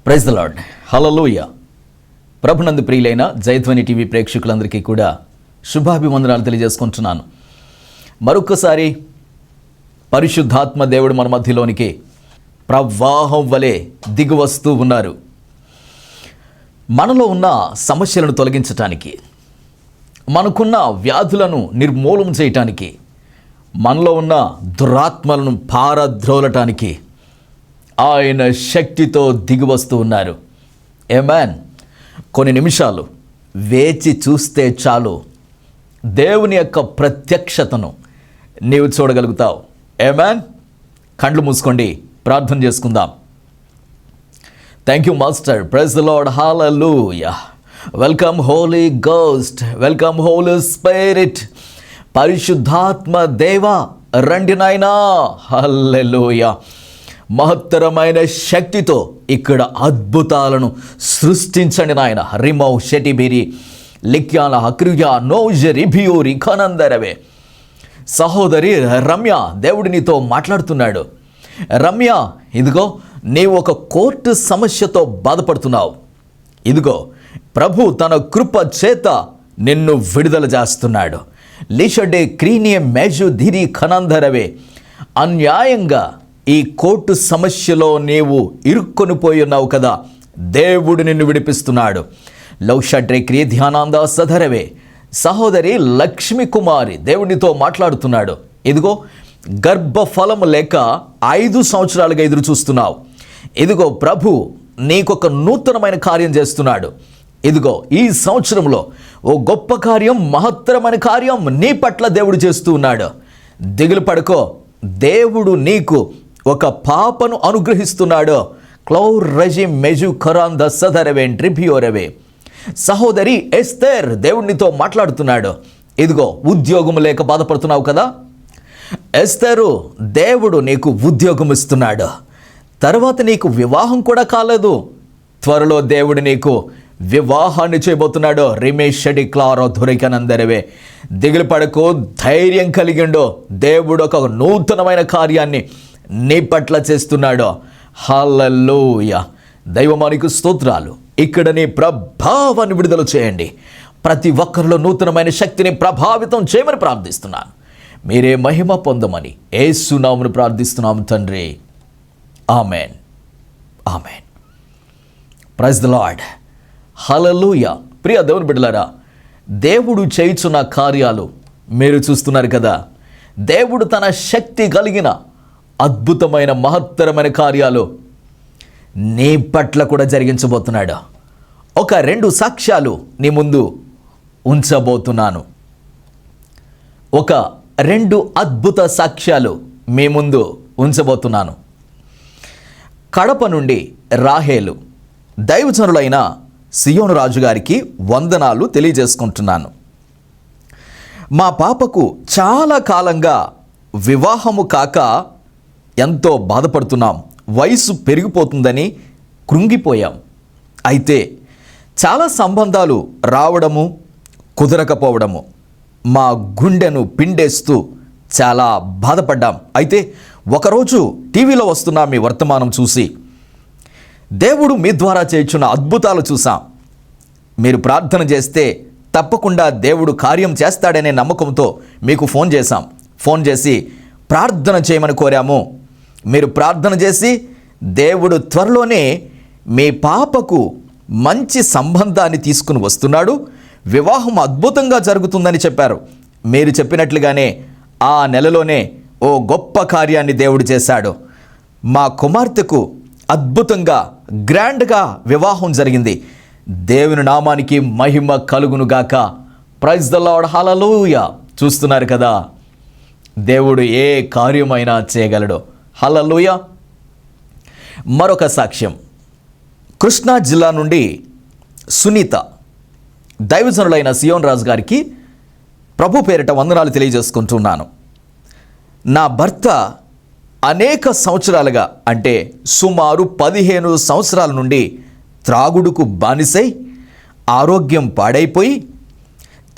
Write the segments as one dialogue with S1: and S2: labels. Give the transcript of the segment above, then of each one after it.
S1: Praise the Lord. హల్లెలూయా. ప్రభునందు ప్రియులైన జయధ్వని TV ప్రేక్షకులందరికీ కూడా శుభాభివందనాలు తెలియజేసుకుంటున్నాను. మరొకసారి పరిశుద్ధాత్మ దేవుడు మన మధ్యలోనికి ప్రవాహం వలె దిగివస్తూ ఉన్నారు. మనలో ఉన్న సమస్యలను తొలగించటానికి, మనకున్న వ్యాధులను నిర్మూలన చేయటానికి, మనలో ఉన్న దురాత్మలను పారద్రోలటానికి ఆయన శక్తితో దిగివస్తూ ఉన్నారు. ఆమేన్. కొన్ని నిమిషాలు వేచి చూస్తే చాలు దేవుని యొక్క ప్రత్యక్షతను నీవు చూడగలుగుతావు. ఆమేన్. కళ్ళు మూసుకోండి, ప్రార్థన చేసుకుందాం. Thank you master. Praise the Lord. Hallelujah. Welcome Holy Ghost, welcome Holy Spirit. పరిశుద్ధాత్మ దేవా రండి నాయనా. హల్లెలూయా. మహత్తరమైన శక్తితో ఇక్కడ అద్భుతాలను సృష్టించండి నాయన. రిమౌ షెటిబిరి లిక్యాల హక్రియా నోజరిభియోరి ఖనందరవే. సహోదరి రమ్య, దేవుడు నీతో మాట్లాడుతున్నాడు. రమ్య, ఇదిగో నీవు ఒక కోర్టు సమస్యతో బాధపడుతున్నావు. ఇదిగో ప్రభు తన కృప చేత నిన్ను విడుదల చేస్తున్నాడు. లిషడే క్రీనియ మేజు ధిరి ఖనందరవే. అన్యాయంగా ఈ కోర్టు సమస్యలో నీవు ఇరుక్కొని పోయి ఉన్నావు కదా, దేవుడు నిన్ను విడిపిస్తున్నాడు. లౌషడ్రే క్రియ ధ్యానాంద సధరవే. సహోదరి లక్ష్మి కుమారి, దేవుడితో మాట్లాడుతున్నాడు. ఇదిగో గర్భఫలము లేక 5 సంవత్సరాలుగా ఎదురు చూస్తున్నావు. ఇదిగో ప్రభు నీకొక నూతనమైన కార్యం చేస్తున్నాడు. ఇదిగో ఈ సంవత్సరంలో ఓ గొప్ప కార్యం, మహత్తరమైన కార్యం నీ పట్ల దేవుడు చేస్తూ ఉన్నాడు. దిగులు పడుకో, దేవుడు నీకు ఒక పాపను అనుగ్రహిస్తున్నాడు. క్లౌర్ రజి మెజు ఖరాంద సదరవే ట్రిపియోరవే. సహోదరి ఎస్తేర్, దేవుడితో మాట్లాడుతున్నాడు. ఇదిగో ఉద్యోగం లేక బాధపడుతున్నావు కదా, ఎస్తేరు దేవుడు నీకు ఉద్యోగం ఇస్తున్నాడు. తర్వాత నీకు వివాహం కూడా కాలేదు, త్వరలో దేవుడు నీకు వివాహాన్ని చేయబోతున్నాడు. రిమేషడి క్లారో ధురికనందరవే. దిగులు పడకు, ధైర్యం కలిగిండో. దేవుడు ఒక నూతనమైన కార్యాన్ని నీ పట్ల చేస్తున్నాడు. హల్లెలూయా. దైవమానికి స్తోత్రాలు. ఇక్కడ నీ ప్రభావాన్ని విడుదల చేయండి. ప్రతి ఒక్కరిలో నూతనమైన శక్తిని ప్రభావితం చేయమని ప్రార్థిస్తున్నాను. మీరే మహిమ పొందమని యేసు నామమున ప్రార్థిస్తున్నాము తండ్రి. Amen, amen. Praise the Lord. Hallelujah. ప్రియ దేవుని బిడ్డలారా, దేవుడు చేయుచున్న కార్యాలు మీరు చూస్తున్నారు కదా. దేవుడు తన శక్తి కలిగిన అద్భుతమైన మహత్తరమైన కార్యాలు నీ పట్ల కూడా జరిగించబోతున్నాడు. ఒక 2 సాక్ష్యాలు నీ ముందు ఉంచబోతున్నాను. ఒక 2 అద్భుత సాక్ష్యాలు మీ ముందు ఉంచబోతున్నాను. కడప నుండి రాహేలు, దైవజనులైన సియోను రాజు గారికి వందనాలు తెలియజేసుకుంటున్నాను. మా పాపకు చాలా కాలంగా వివాహము కాక ఎంతో బాధపడుతున్నాం. వయసు పెరిగిపోతుందని కృంగిపోయాం. అయితే చాలా సంబంధాలు రావడము, కుదరకపోవడము మా గుండెను పిండేస్తూ చాలా బాధపడ్డాం. అయితే ఒకరోజు టీవీలో వస్తున్న మీ వర్తమానం చూసి దేవుడు మీ ద్వారా చేయుచున్న అద్భుతాలు చూసాం. మీరు ప్రార్థన చేస్తే తప్పకుండా దేవుడు కార్యం చేస్తాడనే నమ్మకంతో మీకు ఫోన్ చేశాం. ఫోన్ చేసి ప్రార్థన చేయమని కోరాము. మీరు ప్రార్థన చేసి దేవుడు త్వరలోనే మీ పాపకు మంచి సంబంధాన్ని తీసుకుని వస్తున్నాడు, వివాహం అద్భుతంగా జరుగుతుందని చెప్పారు. మీరు చెప్పినట్లుగానే ఆ నెలలోనే ఓ గొప్ప కార్యాన్ని దేవుడు చేశాడు. మా కుమార్తెకు అద్భుతంగా గ్రాండ్గా వివాహం జరిగింది. దేవుని నామానికి మహిమ కలుగునుగాక. Praise the Lord. హల్లెలూయా. చూస్తున్నారు కదా, దేవుడు ఏ కార్యమైనా చేయగలడు. హల్లెలూయా. మరొక సాక్ష్యం, కృష్ణా జిల్లా నుండి సునీత, దైవజనులైన సియోన్ రాజు గారికి ప్రభు పేరిట వందనాలు తెలియజేసుకుంటున్నాను. నా భర్త అనేక సంవత్సరాలుగా, అంటే సుమారు 15 సంవత్సరాల నుండి త్రాగుడుకు బానిసై ఆరోగ్యం పాడైపోయి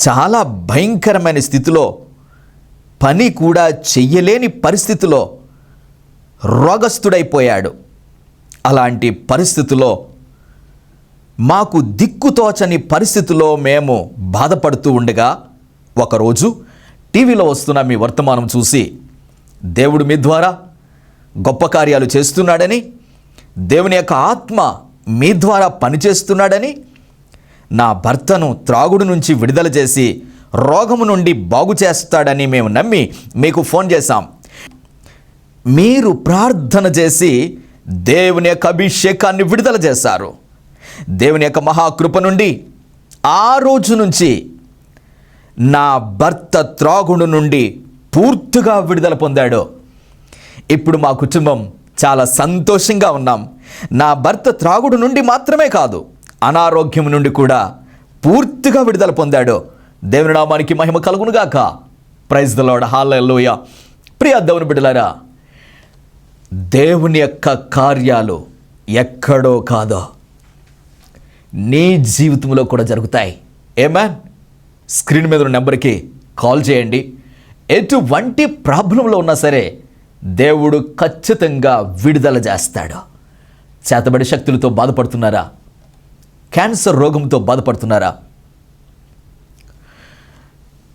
S1: చాలా భయంకరమైన స్థితిలో, పని కూడా చెయ్యలేని పరిస్థితిలో రోగస్తుడైపోయాడు. అలాంటి పరిస్థితిలో మాకు దిక్కుతోచని పరిస్థితిలో మేము బాధపడుతూ ఉండగా ఒకరోజు టీవీలో వస్తున్న మీ వర్తమానం చూసి దేవుడు మీ ద్వారా గొప్ప కార్యాలు చేస్తున్నాడని, దేవుని యొక్క ఆత్మ మీ ద్వారా పనిచేస్తున్నాడని, నా భర్తను త్రాగుడు నుంచి విడుదల చేసి రోగము నుండి బాగు చేస్తాడని మేము నమ్మి మీకు ఫోన్ చేశాం. మీరు ప్రార్థన చేసి దేవుని యొక్క అభిషేకాన్ని విడుదల చేశారు. దేవుని యొక్క మహాకృప నుండి ఆ రోజు నుంచి నా భర్త త్రాగుడు నుండి పూర్తిగా విడుదల పొందాడు. ఇప్పుడు మా కుటుంబం చాలా సంతోషంగా ఉన్నాం. నా భర్త త్రాగుడు నుండి మాత్రమే కాదు, అనారోగ్యం నుండి కూడా పూర్తిగా విడుదల పొందాడు. దేవుని నామానికి మహిమ కలుగునుగాక. Praise the Lord, hallelujah. ప్రియ దేవుని బిడ్డలారా, దేవుని యొక్క కార్యాలు ఎక్కడో కాదో నీ జీవితంలో కూడా జరుగుతాయి. ఆమేన్. స్క్రీన్ మీద ఉన్న నెంబర్కి కాల్ చేయండి. ఎటువంటి ప్రాబ్లంలో ఉన్నా సరే దేవుడు ఖచ్చితంగా విడుదల చేస్తాడు. చేతబడి శక్తులతో బాధపడుతున్నారా? క్యాన్సర్ రోగంతో బాధపడుతున్నారా?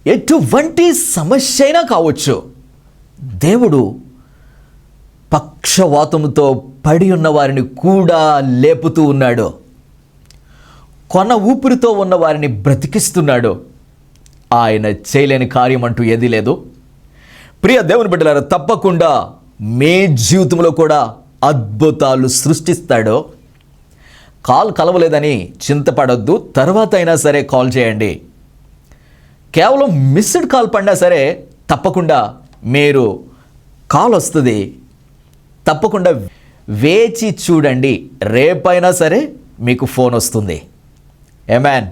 S1: ఎటువంటి సమస్య అయినా కావచ్చు, దేవుడు పక్షవాతంతో పడి ఉన్న వారిని కూడా లేపుతూ ఉన్నాడు. కొన ఊపిరితో ఉన్న వారిని బ్రతికిస్తున్నాడు. ఆయన చేయలేని కార్యం అంటూ ఏదీ లేదు. ప్రియ దేవుని బిడ్డలారా, తప్పకుండా మీ జీవితంలో కూడా అద్భుతాలు సృష్టిస్తాడు. కాల్ కలవలేదని చింతపడొద్దు, తర్వాత అయినా సరే కాల్ చేయండి. కేవలం మిస్డ్ కాల్ పడినా సరే తప్పకుండా మీరు కాల్ వస్తుంది. తప్పకుండా వేచి చూడండి, రేపైనా సరే మీకు ఫోన్ వస్తుంది. ఆమేన్.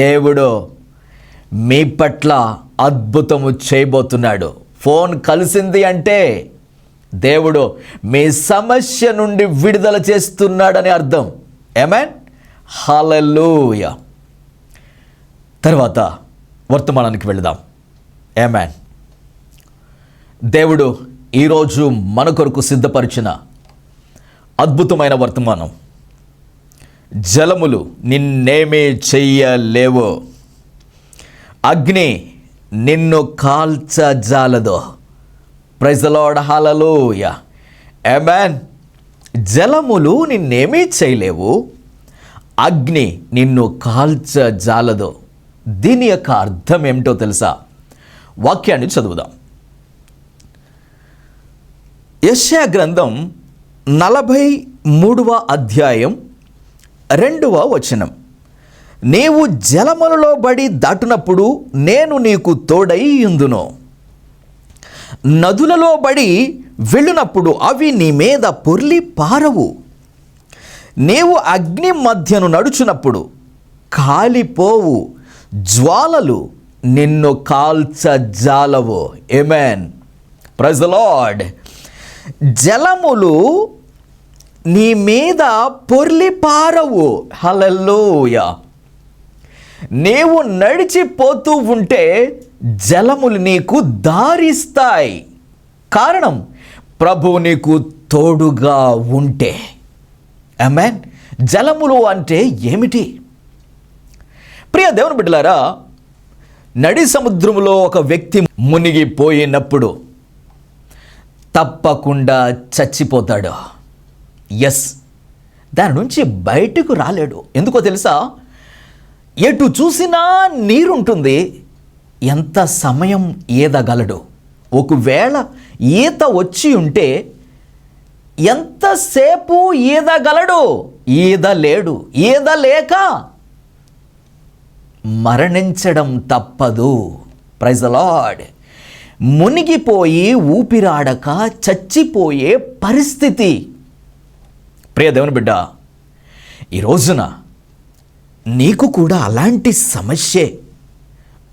S1: దేవుడు మీ పట్ల అద్భుతము చేయబోతున్నాడు. ఫోన్ కలిసింది అంటే దేవుడు మీ సమస్య నుండి విడుదల చేస్తున్నాడని అర్థం. ఆమేన్. హల్లెలూయా. తర్వాత వర్తమానానికి వెళదాం. ఆమేన్. దేవుడు ఈరోజు మన కొరకు సిద్ధపరిచిన అద్భుతమైన వర్తమానం, జలములు నిన్నేమీ చెయ్యలేవు, అగ్ని నిన్ను కాల్చజాలదు. ప్రైజ్ ది లార్డ్, హల్లెలూయా. ఆమేన్. జలములు నిన్నేమీ చేయలేవు, అగ్ని నిన్ను కాల్చజాలదు. దీని యొక్క అర్థం ఏమిటో తెలుసా? వాక్యాన్ని చదువుదాం. యెషయా గ్రంథం 43వ అధ్యాయం 2వ వచనం. నీవు జలములలో బడి దాటునప్పుడు నేను నీకు తోడై యుందును, నదులలో బడి వెళ్ళినప్పుడు అవి నీ మీద పొర్లి పారవు, నీవు అగ్ని మధ్యను నడుచునప్పుడు కాలిపోవు, జ్వాలలు నిన్ను కాల్చజాలవు. ఆమేన్. Praise the Lord. జలములు నీ మీద పొర్లి పారవు. హల్లెలూయా. నీవు నడిచిపోతూ ఉంటే జలములు నీకు దారిస్తాయి. కారణం, ప్రభువు నీకు తోడుగా ఉంటే. ఆమేన్. జలములు అంటే ఏమిటి? ప్రియ దేవుని బిడ్డలారా, నడి సముద్రములో ఒక వ్యక్తి మునిగిపోయినప్పుడు తప్పకుండా చచ్చిపోతాడు. ఎస్, దాని నుంచి బయటకు రాలేడు. ఎందుకో తెలుసా? ఎటు చూసినా నీరుంటుంది, ఎంత సమయం ఈదగలడు? ఒకవేళ ఈత వచ్చి ఉంటే ఎంతసేపు ఈదగలడు? ఈదలేడు. ఈదలేక మరణించడం తప్పదు. Praise the Lord. మునిగిపోయి ఊపిరాడక చచ్చిపోయే పరిస్థితి. ప్రియ దేవుని బిడ్డ, ఈ రోజున నీకు కూడా అలాంటి సమస్యే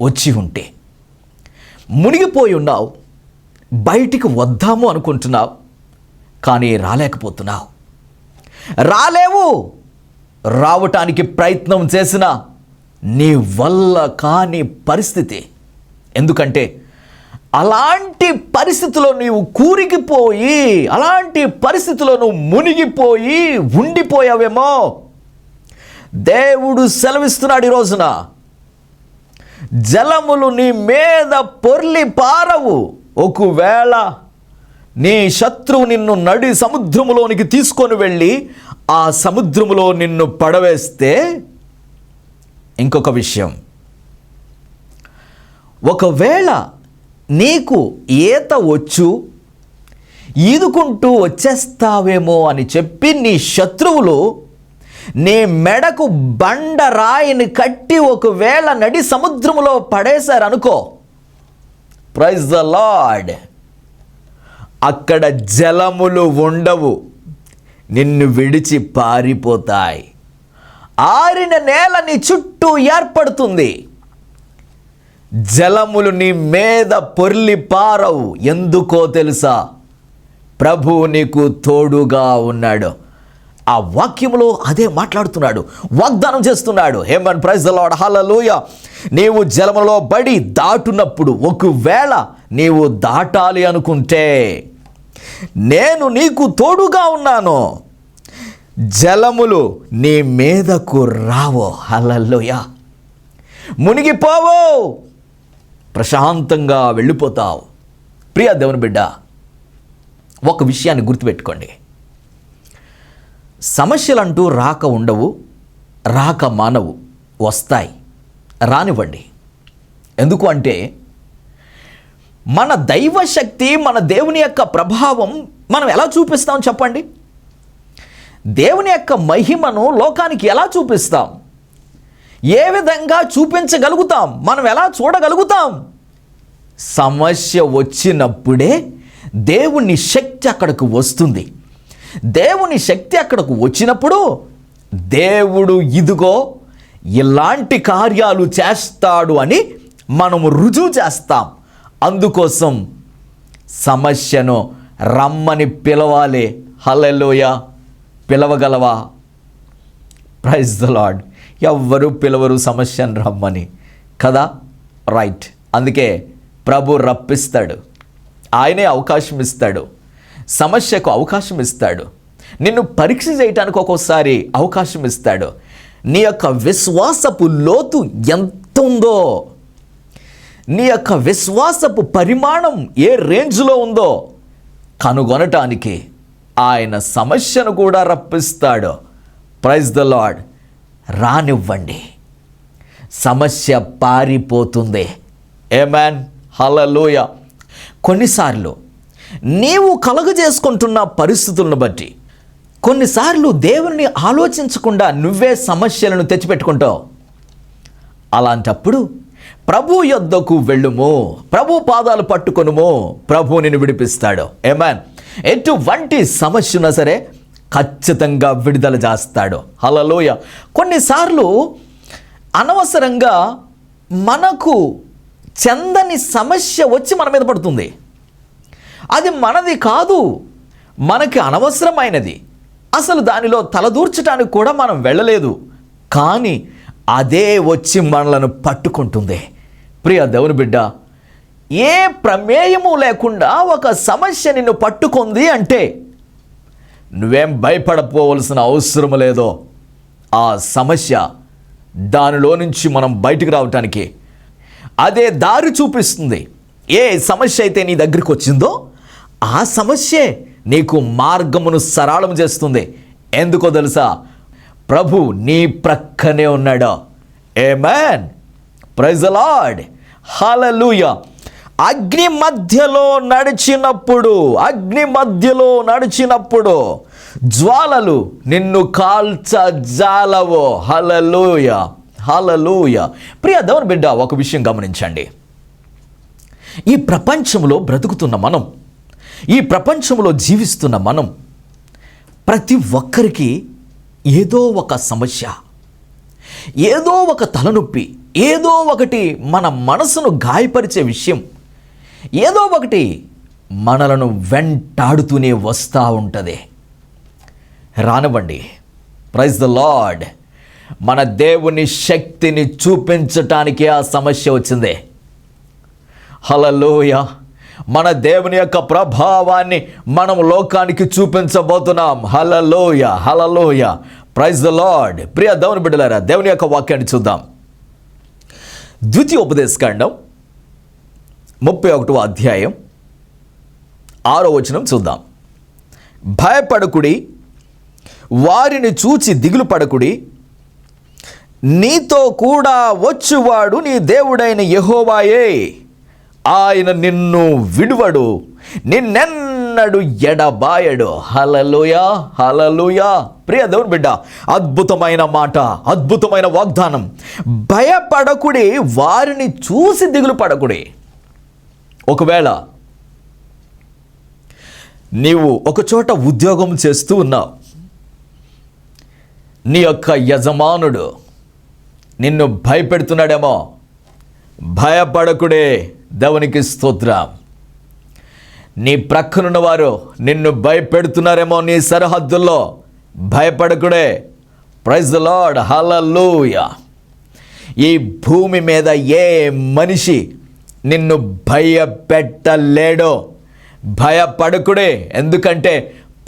S1: వచ్చి ఉంటే, మునిగిపోయి ఉన్నావు, బయటికి వద్దాము అనుకుంటున్నావు, కానీ రాలేకపోతున్నావు, రాలేవు, రావటానికి ప్రయత్నం చేసినా నీ వల్ల కాని పరిస్థితి. ఎందుకంటే అలాంటి పరిస్థితిలో నీవు కూరికిపోయి, అలాంటి పరిస్థితిలో నువ్వు మునిగిపోయి ఉండిపోయావేమో. దేవుడు సెలవిస్తున్నాడు ఈ రోజున, జలములు నీ మీద పొర్లి పారవు. ఒకవేళ నీ శత్రువు నిన్ను నడి సముద్రములోనికి తీసుకొని వెళ్ళి ఆ సముద్రములో నిన్ను పడవేస్తే, ఇంకొక విషయం, ఒకవేళ నీకు ఈత వచ్చు, ఈదుకుంటూ వచ్చేస్తావేమో అని చెప్పి నీ శత్రువులు నీ మెడకు బండరాయిని కట్టి ఒకవేళ నడి సముద్రములో పడేశారనుకో, ప్రైజ్ ద లార్డ్, అక్కడ జలములు ఉండవు, నిన్ను విడిచి పారిపోతాయి. ఆరిన నేల నీ చుట్టూ ఏర్పడుతుంది, జలములు నీ మీద పొర్లి పారవు. ఎందుకో తెలుసా? ప్రభువు నీకు తోడుగా ఉన్నాడు. ఆ వాక్యములో అదే మాట్లాడుతున్నాడు, వాగ్దానం చేస్తున్నాడు. హేమన్, ప్రైజ్ ద లార్డ్, హల్లెలూయా. నీవు జలములో బడి దాటునప్పుడు, ఒకవేళ నీవు దాటాలి అనుకుంటే, నేను నీకు తోడుగా ఉన్నాను, జలములు నీ మీదకు రావో. హల్లెలూయా. మునిగిపోవో, ప్రశాంతంగా వెళ్ళిపోతావు. ప్రియ దేవుని బిడ్డ, ఒక విషయాన్ని గుర్తుపెట్టుకోండి, సమస్యలంటూ రాక ఉండవు, రాక మానవు, వస్తాయి, రానివ్వండి. ఎందుకు అంటే, మన దైవశక్తి, మన దేవుని యొక్క ప్రభావం మనం ఎలా చూపిస్తాం చెప్పండి? దేవుని యొక్క మహిమను లోకానికి ఎలా చూపిస్తాం? ఏ విధంగా చూపించగలుగుతాం? మనం ఎలా చూడగలుగుతాం? సమస్య వచ్చినప్పుడే దేవుని శక్తి అక్కడికి వస్తుంది. దేవుని శక్తి అక్కడకు వచ్చినప్పుడు దేవుడు ఇదిగో ఇలాంటి కార్యాలు చేస్తాడు అని మనము రుజువు చేస్తాం. అందుకోసం సమస్యను రమ్మని పిలవాలి. హల్లెలూయా. పిలవగలవా? Praise the Lord. ఎవ్వరూ పిలవరు సమస్యను రమ్మని కదా, రైట్. అందుకే ప్రభు రప్పిస్తాడు, ఆయనే అవకాశం ఇస్తాడు, సమస్యకు అవకాశం ఇస్తాడు, నిన్ను పరీక్ష చేయటానికి ఒక్కోసారి అవకాశం ఇస్తాడు. నీ యొక్క విశ్వాసపు లోతు ఎంత ఉందో, నీ యొక్క విశ్వాసపు పరిమాణం ఏ రేంజ్లో ఉందో కనుగొనటానికి ఆయన సమస్యను కూడా రప్పిస్తాడు. Praise the lord. రానివ్వండి, సమస్య పారిపోతుంది. ఆమేన్, హల్లెలూయా. కొన్నిసార్లు నీవు కలుగజేసుకుంటున్న పరిస్థితులను బట్టి, కొన్నిసార్లు దేవుని ఆలోచించకుండా నువ్వే సమస్యలను తెచ్చిపెట్టుకుంటావు. అలాంటప్పుడు ప్రభు యొద్దకు వెళ్ళుము, ప్రభు పాదాలు పట్టుకొనుము, ప్రభు నిన్ను విడిపిస్తాడు. ఆమేన్. ఎటువంటి సమస్య ఉన్నా సరే ఖచ్చితంగా విడుదల చేస్తాడు. హల్లెలూయా. కొన్నిసార్లు అనవసరంగా మనకు చెందని సమస్య వచ్చి మన మీద పడుతుంది. అది మనది కాదు, మనకి అనవసరమైనది, అసలు దానిలో తలదూర్చడానికి కూడా మనం వెళ్ళలేదు, కానీ అదే వచ్చి మనలను పట్టుకుంటుంది. ప్రియ దేవుని బిడ్డ, ఏ ప్రమేయము లేకుండా ఒక సమస్య నిన్ను పట్టుకుంది అంటే నువ్వేం భయపడపోవలసిన అవసరం లేదో. ఆ సమస్య, దానిలో నుంచి మనం బయటికి రావటానికి అదే దారి చూపిస్తుంది. ఏ సమస్య అయితే నీ దగ్గరికి వచ్చిందో ఆ సమస్యే నీకు మార్గమును సరళం చేస్తుంది. ఎందుకో తెలుసా? ప్రభు నీ ప్రక్కనే ఉన్నాడు. Amen. Praise the Lord. Hallelujah. అగ్ని మధ్యలో నడిచినప్పుడు జ్వాలలు నిన్ను కాల్చజాలవో. హల్లెలూయా, హల్లెలూయా. ప్రియ దేవుని బిడ్డ, ఒక విషయం గమనించండి. ఈ ప్రపంచంలో బ్రతుకుతున్న మనం, ఈ ప్రపంచంలో జీవిస్తున్న మనం, ప్రతి ఒక్కరికి ఏదో ఒక సమస్య, ఏదో ఒక తలనొప్పి, ఏదో ఒకటి మన మనసును గాయపరిచే విషయం, ఏదో ఒకటి మనలను వెంటాడుతూనే వస్తూ ఉంటుంది. రానివ్వండి. Praise the Lord. మన దేవుని శక్తిని చూపించటానికి ఆ సమస్య వచ్చింది. హల్లెలూయా. మన దేవుని యొక్క ప్రభావాన్ని మనం లోకానికి చూపించబోతున్నాం. Hallelujah, hallelujah. Praise the Lord. ప్రియ దేవుని బిడ్డలారా, దేవుని యొక్క వాక్యాన్ని చూద్దాం. ద్వితీయోపదేశకాండం 31వ అధ్యాయం 6వ వచనం చూద్దాం. భయపడకుడి, వారిని చూచి దిగులు పడకుడి, నీతో కూడా వచ్చువాడు నీ దేవుడైన యెహోవాయే. ఆయన నిన్ను విడువడు, నిన్నెన్నడు ఎడబాయడు. హల్లెలూయా, హల్లెలూయా. ప్రియ దేవుని బిడ్డ, అద్భుతమైన మాట, అద్భుతమైన వాగ్దానం. భయపడకుడి, వారిని చూసి దిగులు పడకుడి. ఒకవేళ నీవు ఒక చోట ఉద్యోగం చేస్తూ ఉన్నావు, నీ యొక్క యజమానుడు నిన్ను భయపెడుతున్నాడేమో, భయపడకుడే. దేవునికి స్తోత్రం. నీ ప్రక్కనున్న వారు నిన్ను భయపెడుతున్నారేమో, నీ సరిహద్దుల్లో, భయపడకుడే. ప్రైజ్ ద లార్డ్, హల్లెలూయా. ఈ భూమి మీద ఏ మనిషి నిన్ను భయపెట్టలేడో, భయపడకుడే. ఎందుకంటే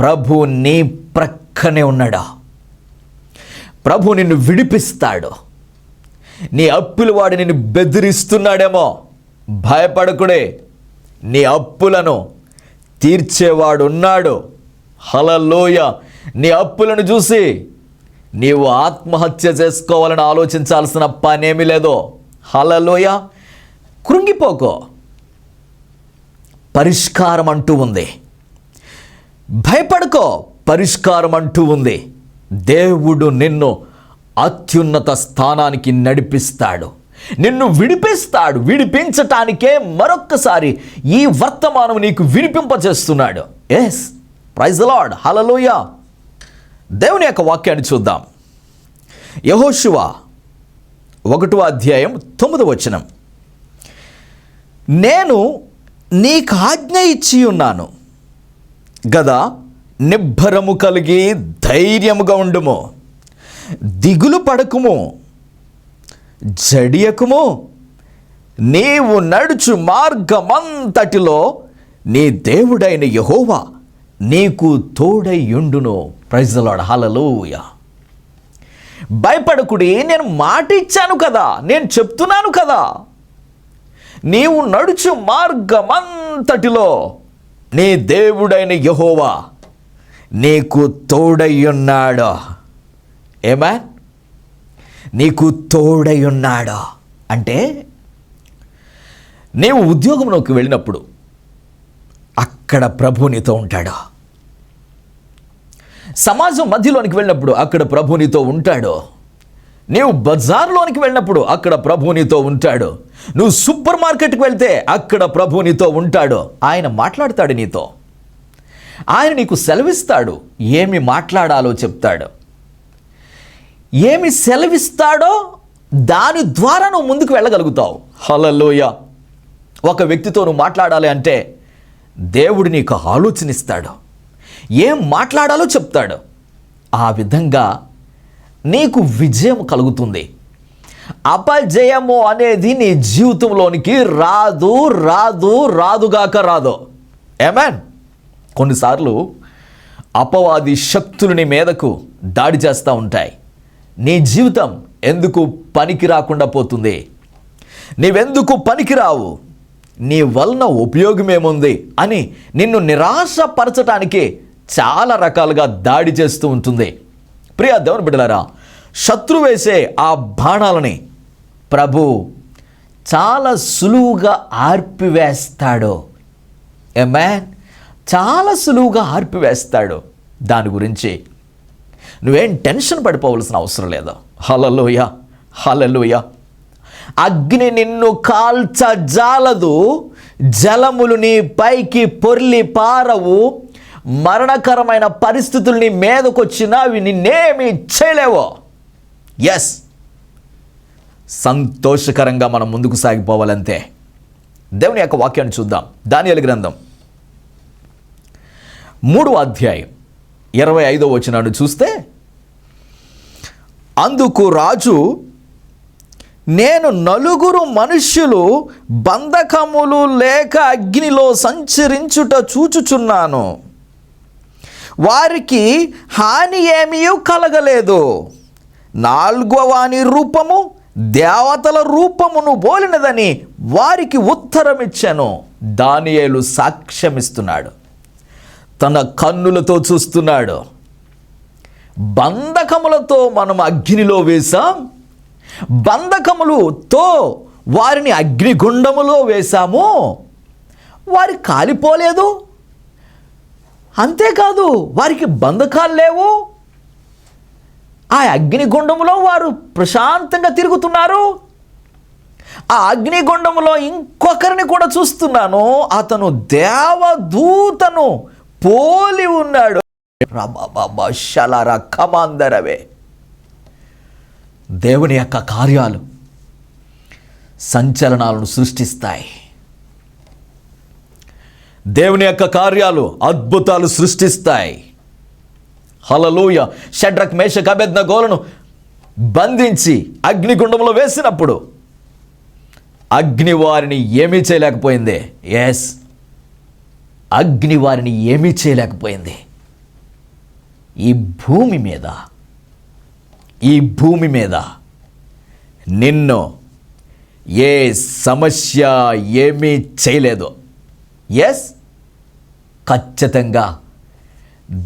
S1: ప్రభు నీ ప్రక్కనే ఉన్నాడు. ప్రభు నిన్ను విడిపిస్తాడు. నీ అప్పుల వాడు నిన్ను బెదిరిస్తున్నాడేమో, భయపడకుడే. నీ అప్పులను తీర్చేవాడు ఉన్నాడు. హల్లెలూయా. నీ అప్పులను చూసి నీవు ఆత్మహత్య చేసుకోవాలని ఆలోచించాల్సిన పనేమీ లేదు. హల్లెలూయా. కృంగిపోకో, పరిష్కారం అంటూ ఉంది. భయపడుకో, పరిష్కారం అంటూ ఉంది. దేవుడు నిన్ను అత్యున్నత స్థానానికి నడిపిస్తాడు, నిన్ను విడిపిస్తాడు. విడిపించటానికే మరొక్కసారి ఈ వర్తమానం నీకు వినిపింపజేస్తున్నాడు. ఎస్, ప్రైజ్ ద లార్డ్, హల్లెలూయా. దేవుని యొక్క వాక్యాన్ని చూద్దాం. యెహోషువ 1వ అధ్యాయం 9వ వచనం. నేను నీకు ఆజ్ఞ ఇచ్చి ఉన్నాను గదా, నిబ్బరము కలిగి ధైర్యముగా ఉండుము, దిగులు పడకుము, జడియకుము. నీవు నడుచు మార్గమంతటిలో నీ దేవుడైన యెహోవా నీకు తోడైయుండును. ప్రైజ్ ది లార్డ్, హల్లెలూయా. భయపడకుడి, నేను మాట ఇచ్చాను కదా, నేను చెప్తున్నాను కదా. నీవు నడుచు మార్గమంతటిలో నీ దేవుడైన యెహోవా నీకు తోడయ్యున్నాడు. ఏమన్, నీకు తోడయ్యున్నాడు అంటే నీవు ఉద్యోగంలోకి వెళ్ళినప్పుడు అక్కడ ప్రభు నీతో ఉంటాడు. సమాజం మధ్యలోనికి వెళ్ళినప్పుడు అక్కడ ప్రభు నీతో ఉంటాడు. నీవు బజార్లోనికి వెళ్ళినప్పుడు అక్కడ ప్రభు నీతో ఉంటాడు. నువ్వు సూపర్ మార్కెట్కి వెళ్తే అక్కడ ప్రభు నీతో ఉంటాడు. ఆయన మాట్లాడతాడు నీతో. ఆయన నీకు సెలవిస్తాడు, ఏమి మాట్లాడాలో చెప్తాడు. ఏమి సెలవిస్తాడో దాని ద్వారా నువ్వు ముందుకు వెళ్ళగలుగుతావు. హల్లెలూయా. ఒక వ్యక్తితో నువ్వు మాట్లాడాలి అంటే దేవుడు నీకు ఆలోచనిస్తాడు, ఏం మాట్లాడాలో చెప్తాడు. ఆ విధంగా నీకు విజయం కలుగుతుంది. అపజయము అనేది నీ జీవితంలోనికి రాదు, రాదు, రాదుగాక రాదు. ఆమేన్. కొన్నిసార్లు అపవాది శక్తులు నీ మీదకు దాడి చేస్తూ ఉంటాయి. నీ జీవితం ఎందుకు పనికి రాకుండా పోతుంది, నీవెందుకు పనికిరావు, నీ వలన ఉపయోగమేముంది అని నిన్ను నిరాశపరచటానికి చాలా రకాలుగా దాడి చేస్తూ ఉంటుంది. ప్రియ దేవుని బిడ్డలారా, శత్రువు వేసే ఆ బాణాలని ప్రభు చాలా సులువుగా ఆర్పివేస్తాడు. ఆమేన్. చాలా సులువుగా ఆర్పివేస్తాడు. దాని గురించి నువ్వేం టెన్షన్ పడిపోవలసిన అవసరం లేదు. హల్లెలూయా, హల్లెలూయా. అగ్ని నిన్ను కాల్చజాలదు, జలములు నీ పైకి పొర్లి పారవు, మరణకరమైన పరిస్థితులు నీ మీదకొచ్చినా అవి నిన్నేమీ చేయలేవో. ఎస్, సంతోషకరంగా మనం ముందుకు సాగిపోవాలంతే. దేవుని యొక్క వాక్యాన్ని చూద్దాం. దానియేలు గ్రంథం 3వ అధ్యాయం 25వ వచనాన్ని చూస్తే, అందుకు రాజు, నేను నలుగురు మనుష్యులు బంధకములు లేక అగ్నిలో సంచరించుట చూచుచున్నాను. వారికి హాని ఏమీ కలగలేదు. నాలుగవ వాని రూపము దేవతల రూపమును పోలినదని వారికి ఉత్తరమిచ్చాను. దానియేలు సాక్ష్యమిస్తున్నాడు, తన కన్నులతో చూస్తున్నాడు. బంధకములతో మనం అగ్నిలో వేశాం, బంధకములతో వారిని అగ్నిగుండములో వేశాము, వారి కాలిపోలేదు. అంతేకాదు, వారికి బంధకాలు లేవు. ఆ అగ్నిగుండములో వారు ప్రశాంతంగా తిరుగుతున్నారు. ఆ అగ్నిగుండములో ఇంకొకరిని కూడా చూస్తున్నాను, అతను దేవదూతను పోలి ఉన్నాడు. కమాందరవే. దేవుని యొక్క కార్యాలు సంచలనాలను సృష్టిస్తాయి. దేవుని యొక్క కార్యాలు అద్భుతాలు సృష్టిస్తాయి. హల్లెలూయా. షడ్రక్ మేషక్ అబేద్నెగోలను బంధించి అగ్నిగుండంలో వేసినప్పుడు అగ్ని వారిని ఏమీ చేయలేకపోయింది. ఎస్, అగ్ని వారిని ఏమీ చేయలేకపోయింది. ఈ భూమి మీద నిన్ను ఏ సమస్య ఏమీ చేయలేదు. ఎస్, ఖచ్చితంగా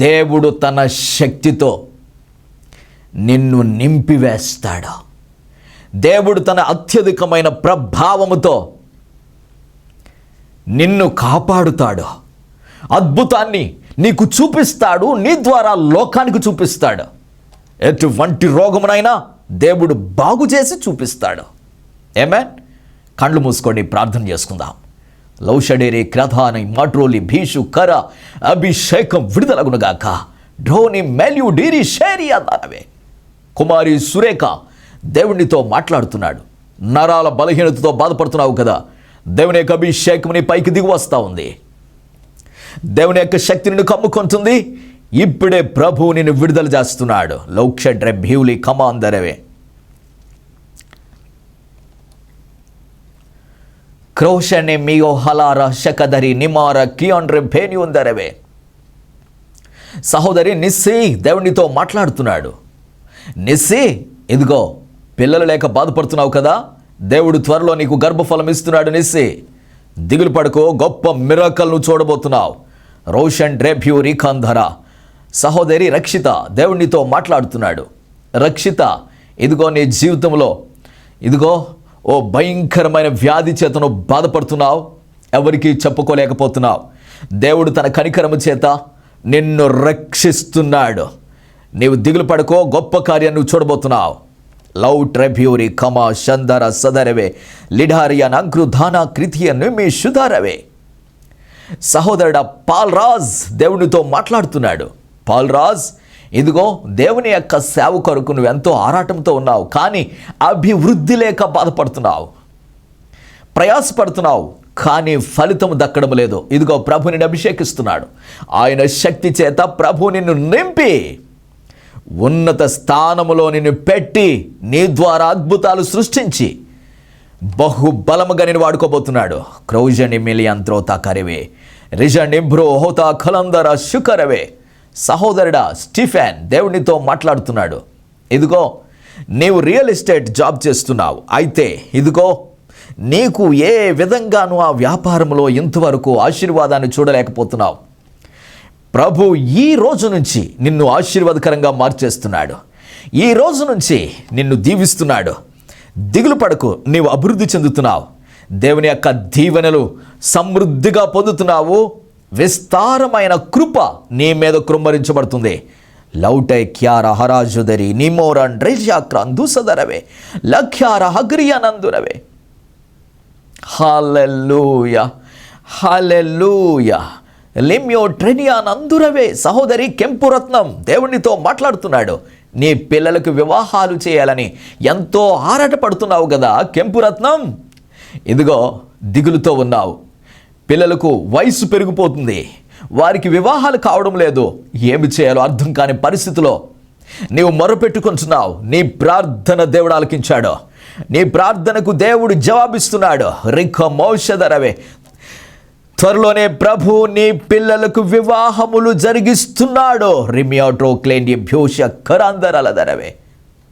S1: దేవుడు తన శక్తితో నిన్ను నింపివేస్తాడు. దేవుడు తన అత్యధికమైన ప్రభావముతో నిన్ను కాపాడుతాడు. అద్భుతాన్ని నీకు చూపిస్తాడు, నీ ద్వారా లోకానికి చూపిస్తాడు. ఎటువంటి రోగమునైనా దేవుడు బాగు చేసి చూపిస్తాడు. ఆమేన్. కళ్ళు మూసుకోండి, ప్రార్థన చేసుకుందాం. లౌషడేరే క్రధాని మాట్రోలి భీషు కర అభిషేకం విడుదలగునుగాక. ఢోని మెల్యు డీరి షేరియా దానవే. కుమారి సురేఖ దేవునితో మాట్లాడుతున్నాడు. నరాల బలహీనతతో బాధపడుతున్నావు కదా, దేవుని యొక్క అభిషేకం నీ పైకి దిగి వస్తూ ఉంది. దేవుని యొక్క శక్తి నిన్ను కమ్ముకుంటుంది. ఇప్పుడే ప్రభు నిన్ను విడుదల చేస్తున్నాడు. లౌక్షడ్రె భీవులి కమాందరవే. క్రోషనే మియో హలార శకదరి నిమార కియోండ్రె భేనియుందరవే. సహోదరి నిస్సి దేవునితో మాట్లాడుతున్నాడు. నిస్సి, ఇదిగో పిల్లలు లేక బాధపడుతున్నావు కదా, దేవుడు త్వరలో నీకు గర్భఫలం ఇస్తున్నాడు. నిస్సి, దిగులు పడుకో, గొప్ప మిరకల్ను చూడబోతున్నావు. రోషన్ డ్రెభ్యూ రీఖాంధర. సహోదరి రక్షిత దేవునితో మాట్లాడుతున్నాడు. రక్షిత, ఇదిగో నీ జీవితంలో ఇదిగో ఓ భయంకరమైన వ్యాధి చేతను బాధపడుతున్నావు, ఎవరికి చెప్పుకోలేకపోతున్నావు. దేవుడు తన కనికరము చేత నిన్ను రక్షిస్తున్నాడు. నీవు దిగులు పడుకో, గొప్ప కార్యాన్ని నువ్వు చూడబోతున్నావు. లౌ ట్రెబ్యూరి కమా షందర సదరవే లిఢారియా నంక్రుధానా కృతియను మీ శుధారవే. సహోదరుడ పాల్రాజ్ దేవునితో మాట్లాడుతున్నాడు. పాల్రాజ్, ఇదిగో దేవుని యొక్క సేవ కొరకు నువ్వు ఎంతో ఆరాటంతో ఉన్నావు, కానీ అభివృద్ధి లేక బాధపడుతున్నావు, ప్రయాసపడుతున్నావు, కానీ ఫలితం దక్కడం లేదు. ఇదిగో ప్రభు నిన్ను అభిషేకిస్తున్నాడు. ఆయన శక్తి చేత ప్రభు నిన్ను నింపి ఉన్నత స్థానములో నిన్ను పెట్టి నీ ద్వారా అద్భుతాలు సృష్టించి బహుబలముగా నేను వాడుకోబోతున్నాడు. క్రౌజని మిలియంత్రోతా కరివే రిజని బ్రో హోతా ఖలందర శుకరవే. సహోదరుడా స్టీఫెన్ దేవునితో మాట్లాడుతున్నాడు. ఇదిగో నీవు రియల్ ఎస్టేట్ జాబ్ చేస్తున్నావు, అయితే ఇదిగో నీకు ఏ విధంగానూ ఆ వ్యాపారంలో ఇంతవరకు ఆశీర్వాదాన్ని చూడలేకపోతున్నావు. ప్రభు ఈ రోజు నుంచి నిన్ను ఆశీర్వాదకరంగా మార్చేస్తున్నాడు. ఈ రోజు నుంచి నిన్ను దీవిస్తున్నాడు. దిగులు పడకు, నీవు అభివృద్ధి చెందుతున్నావు. దేవుని యొక్క దీవెనలు సమృద్ధిగా పొందుతున్నావు. విస్తారమైన కృప నీ మీద కృమ్మరించబడుతుంది. లౌటై క్యార హరాజుదరి నిమోరన్ డ్రైజాక్రాందుసదరవే లఖ్యార హగ్రియానందురవే. హల్లెలూయా, హల్లెలూయా. లిమ్యో ట్రెనియానందురవే. సహోదరి కెంపురత్నం దేవునితో మాట్లాడుతున్నాడు. నీ పిల్లలకు వివాహాలు చేయాలని ఎంతో ఆరాటపడుతున్నావు కదా కెంపురత్నం. ఇదిగో దిగులుతో ఉన్నావు, పిల్లలకు వయసు పెరిగిపోతుంది, వారికి వివాహాలు కావడం లేదు, ఏమి చేయాలో అర్థం కాని పరిస్థితిలో నీవు మొరపెట్టుకుంటున్నావు. నీ ప్రార్థన దేవుడు ఆలకించాడు. నీ ప్రార్థనకు దేవుడు జవాబిస్తున్నాడు. రిఖ మౌషధరవే. త్వరలోనే ప్రభు నీ పిల్లలకు వివాహములు జరిగిస్తున్నాడు. రిమియాట్రో క్లేండి భ్యోష కరాందరలదరవే.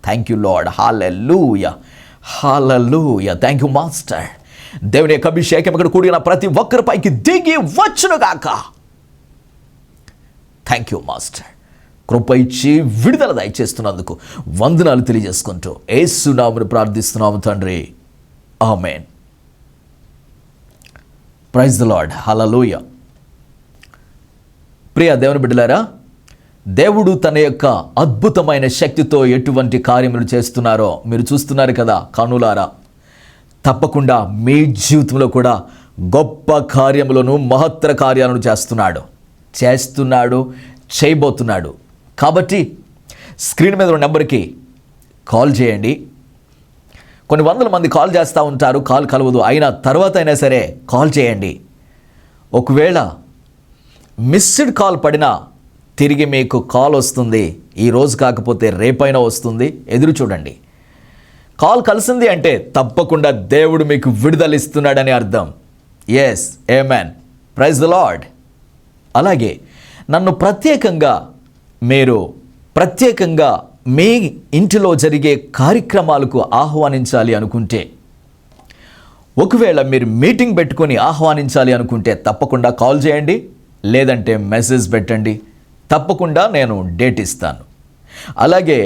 S1: Thank you Lord. Hallelujah, hallelujah. Thank you master. దేవుని యొక్క అభిషేకం ఇక్కడ కూడిన ప్రతి ఒక్కరిపైకి దిగి వచ్చునుగాక. Thank you master. కృప ఇచ్చి విడుదల దయచేస్తున్నందుకు వందనాలు తెలియజేసుకుంటూ యేసు నామమున ప్రార్థిస్తున్నాము తండ్రి, amen. Praise the Lord. Hallelujah. ప్రియ దేవుని బిడ్డలారా, దేవుడు తన యొక్క అద్భుతమైన శక్తితో ఎటువంటి కార్యములు చేస్తున్నారో మీరు చూస్తున్నారు కదా కనులారా. తప్పకుండా మీ జీవితంలో కూడా గొప్ప కార్యములను, మహత్తర కార్యాలను చేస్తున్నాడు, చేయబోతున్నాడు. కాబట్టి స్క్రీన్ మీద ఉన్న నెంబర్కి కాల్ చేయండి. కొన్ని వందల మంది కాల్ చేస్తూ ఉంటారు, కాల్ కలవదు. అయినా తర్వాత అయినా సరే కాల్ చేయండి. ఒకవేళ మిస్డ్ కాల్ పడినా తిరిగి మీకు కాల్ వస్తుంది. ఈరోజు కాకపోతే రేపైనా వస్తుంది, ఎదురు చూడండి. కాల్ కలిసింది అంటే తప్పకుండా దేవుడు మీకు విడుదల ఇస్తున్నాడని అర్థం. Yes, amen. Praise the Lord. అలాగే నన్ను ప్రత్యేకంగా మీ ఇంటిలో జరిగే కార్యక్రమాలకు ఆహ్వానించాలి అనుకుంటే, ఒకవేళ మీరు మీటింగ్ పెట్టుకొని ఆహ్వానించాలి అనుకుంటే తప్పకుండా కాల్ చేయండి, లేదంటే మెసేజ్ పెట్టండి. తప్పకుండా నేను డేట్ ఇస్తాను. అలాగే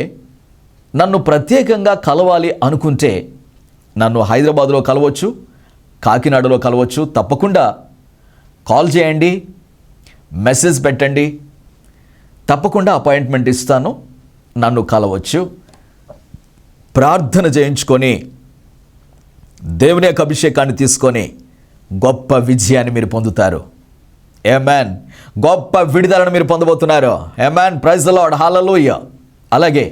S1: నన్ను ప్రత్యేకంగా కలవాలి అనుకుంటే నన్ను హైదరాబాద్లో కలవచ్చు, కాకినాడలో కలవచ్చు. తప్పకుండా కాల్ చేయండి, మెసేజ్ పెట్టండి. తప్పకుండా అపాయింట్మెంట్ ఇస్తాను, నన్ను కలవచ్చు. ప్రార్థన చేయించుకొని దేవుని యొక్క అభిషేకాన్ని తీసుకొని గొప్ప విజయాన్ని మీరు పొందుతారు. ఆమేన్. గొప్ప విడుదలను మీరు పొందబోతున్నారు. Amen. Praise the Lord. Hallelujah. అలాగే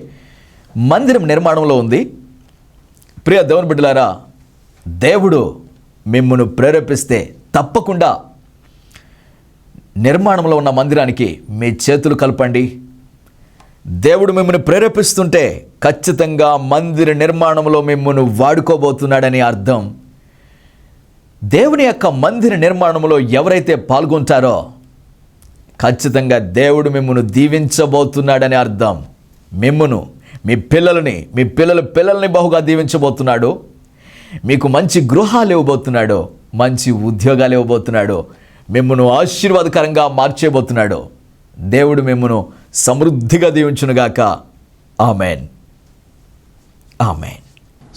S1: మందిరం నిర్మాణంలో ఉంది. ప్రియ దేవుని బిడ్డలారా, దేవుడు మిమ్మును ప్రేరేపిస్తే తప్పకుండా నిర్మాణంలో ఉన్న మందిరానికి మీ చేతులు కలపండి. దేవుడు మిమ్మల్ని ప్రేరేపిస్తుంటే ఖచ్చితంగా మందిర నిర్మాణంలో మిమ్మల్ని వాడుకోబోతున్నాడని అర్థం. దేవుని యొక్క మందిర నిర్మాణంలో ఎవరైతే పాల్గొంటారో ఖచ్చితంగా దేవుడు మిమ్మల్ని దీవించబోతున్నాడని అర్థం. మిమ్మును, మీ పిల్లల్ని బహుగా దీవించబోతున్నాడు. మీకు మంచి గృహాలు ఇవ్వబోతున్నాడు, మంచి ఉద్యోగాలు ఇవ్వబోతున్నాడు, మిమ్మును ఆశీర్వాదకరంగా మార్చేయబోతున్నాడు. దేవుడు మిమ్మును సమృద్ధిగా దీవించునుగాక. ఆమేన్, ఆమేన్.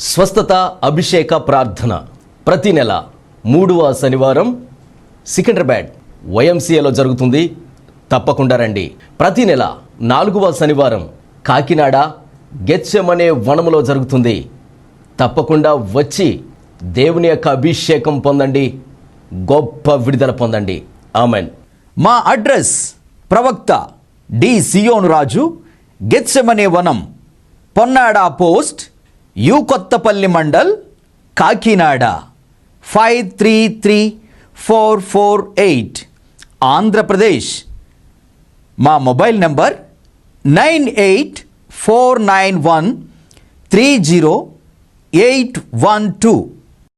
S2: స్వస్థత అభిషేక ప్రార్థన ప్రతి నెల 3వ శనివారం సికింద్రాబాద్ YMCAలో జరుగుతుంది. తప్పకుండా రండి. ప్రతి నెల 4వ శనివారం కాకినాడ గెత్సెమనే వనములో జరుగుతుంది. తప్పకుండా వచ్చి దేవుని యొక్క అభిషేకం పొందండి, గొప్ప విడుదల పొందండి. ఆమేన్.
S1: మా అడ్రస్ ప్రవక్త డి సియోను రాజు, గెత్సెమనే వనం, పొన్నాడ పోస్ట్, యు కొత్తపల్లి మండల్, కాకినాడ 533448, ఆంధ్రప్రదేశ్. మా మొబైల్ నంబర్ 9849130812.